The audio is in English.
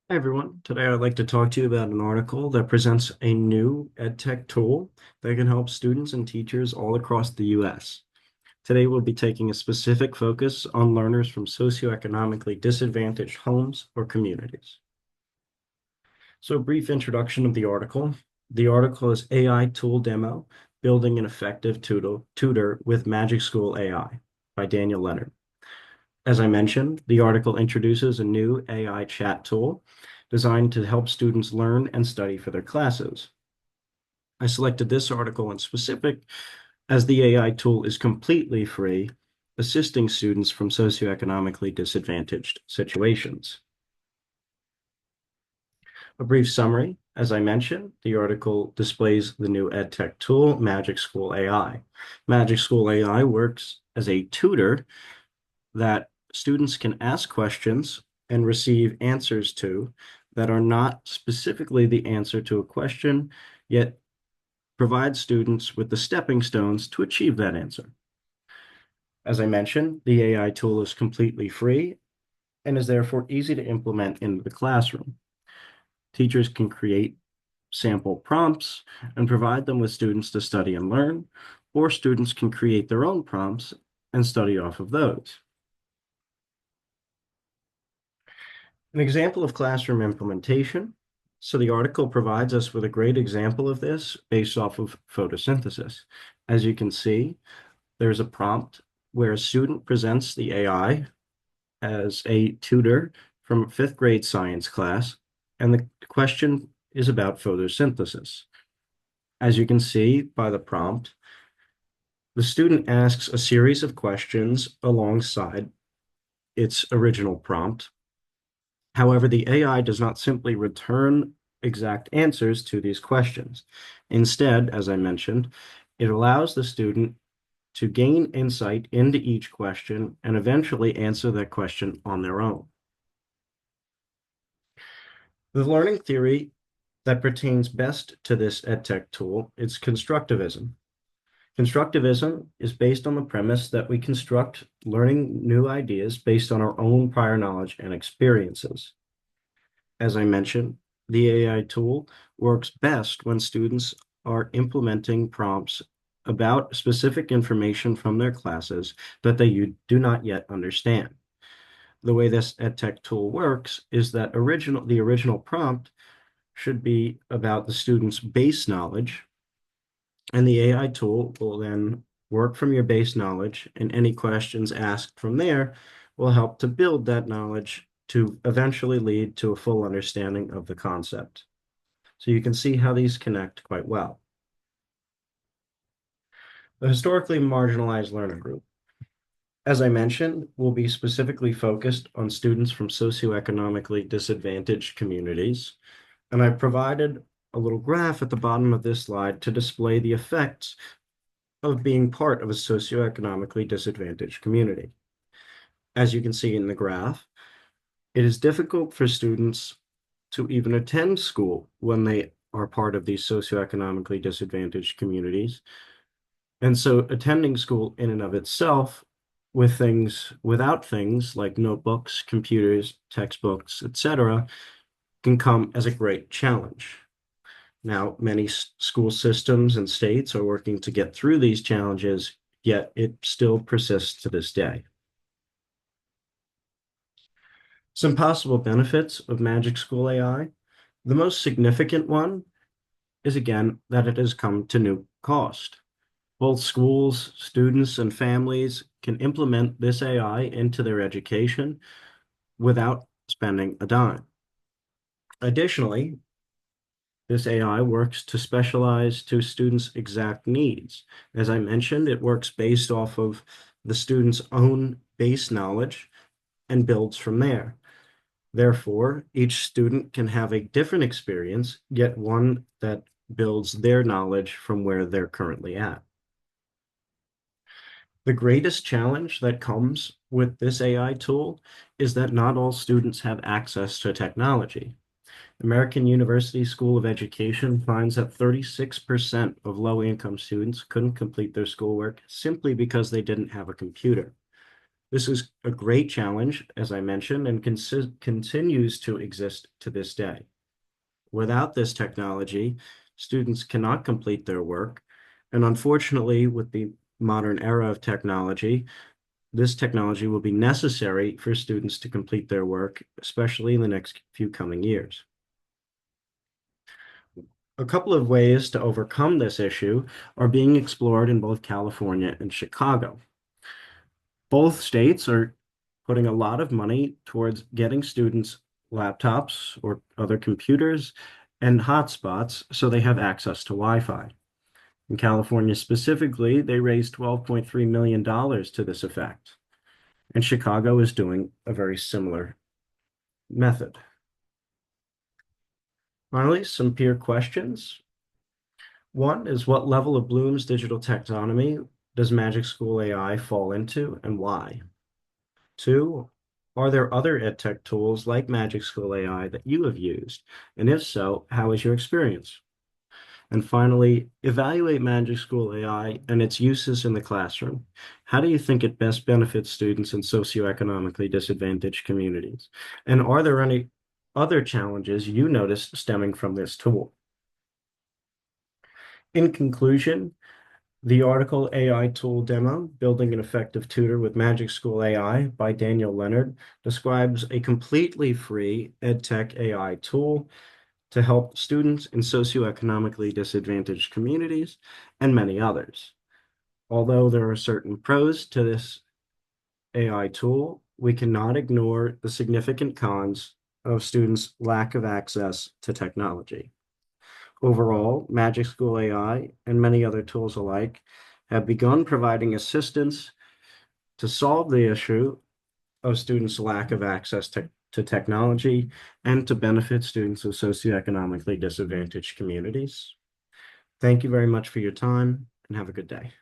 Hi everyone. Today I'd like to talk to you about an article that presents a new EdTech tool that can help students and teachers all across the US. Today we'll be taking a specific focus on learners from socioeconomically disadvantaged homes or communities. So a brief introduction of the article. The article is AI Tool Demo, Building an Effective Tutor with MagicSchool AI by Daniel Leonard. As I mentioned, the article introduces a new AI chat tool designed to help students learn and study for their classes. I selected this article in specific as the AI tool is completely free, assisting students from socioeconomically disadvantaged situations. A brief summary. As I mentioned, the article displays the new EdTech tool, MagicSchool AI. MagicSchool AI works as a tutor that students can ask questions and receive answers to that are not specifically the answer to a question, yet provide students with the stepping stones to achieve that answer. As I mentioned, the AI tool is completely free and is therefore easy to implement in the classroom. Teachers can create sample prompts and provide them with students to study and learn, or students can create their own prompts and study off of those. An example of classroom implementation. So the article provides us with a great example of this based off of photosynthesis. As you can see, there's a prompt where a student presents the AI as a tutor from a fifth grade science class, and the question is about photosynthesis. As you can see by the prompt, the student asks a series of questions alongside its original prompt. However, the AI does not simply return exact answers to these questions. Instead, as I mentioned, it allows the student to gain insight into each question and eventually answer that question on their own. The learning theory that pertains best to this EdTech tool is constructivism. Constructivism is based on the premise that we construct learning new ideas based on our own prior knowledge and experiences. As I mentioned, the AI tool works best when students are implementing prompts about specific information from their classes that they do not yet understand. The way this EdTech tool works is that the original prompt should be about the student's base knowledge, and the AI tool will then work from your base knowledge, and any questions asked from there will help to build that knowledge to eventually lead to a full understanding of the concept. So you can see how these connect quite well. The historically marginalized learner group. As I mentioned, will be specifically focused on students from socioeconomically disadvantaged communities. And I provided a little graph at the bottom of this slide to display the effects of being part of a socioeconomically disadvantaged community. As you can see in the graph, it is difficult for students to even attend school when they are part of these socioeconomically disadvantaged communities. And so attending school in and of itself without things like notebooks, computers, textbooks, etc., can come as a great challenge. Now, many school systems and states are working to get through these challenges, yet it still persists to this day. Some possible benefits of MagicSchool AI. The most significant one is again that it has come to no cost. Both schools, students, and families can implement this AI into their education without spending a dime. Additionally, this AI works to specialize to students' exact needs. As I mentioned, it works based off of the student's own base knowledge and builds from there. Therefore, each student can have a different experience, yet one that builds their knowledge from where they're currently at. The greatest challenge that comes with this AI tool is that not all students have access to technology. American University School of Education finds that 36% of low-income students couldn't complete their schoolwork simply because they didn't have a computer. This is a great challenge, as I mentioned, and continues to exist to this day. Without this technology, students cannot complete their work. And unfortunately, with the modern era of technology, this technology will be necessary for students to complete their work, especially in the next few coming years. A couple of ways to overcome this issue are being explored in both California and Chicago. Both states are putting a lot of money towards getting students laptops or other computers and hotspots so they have access to Wi-Fi. In California specifically, they raised $12.3 million to this effect. And Chicago is doing a very similar method. Finally, some peer questions. One is, what level of Bloom's digital taxonomy does Magic School AI fall into and why? Two, are there other EdTech tools like Magic School AI that you have used? And if so, how is your experience? And finally, evaluate Magic School AI and its uses in the classroom. How do you think it best benefits students in socioeconomically disadvantaged communities? And are there any other challenges you noticed stemming from this tool? In conclusion, the article AI Tool Demo, Building an Effective Tutor with Magic School AI by Daniel Leonard describes a completely free EdTech AI tool to help students in socioeconomically disadvantaged communities and many others. Although there are certain pros to this AI tool, we cannot ignore the significant cons of students' lack of access to technology. Overall, Magic School AI and many other tools alike have begun providing assistance to solve the issue of students' lack of access to technology and to benefit students of socioeconomically disadvantaged communities. Thank you very much for your time and have a good day.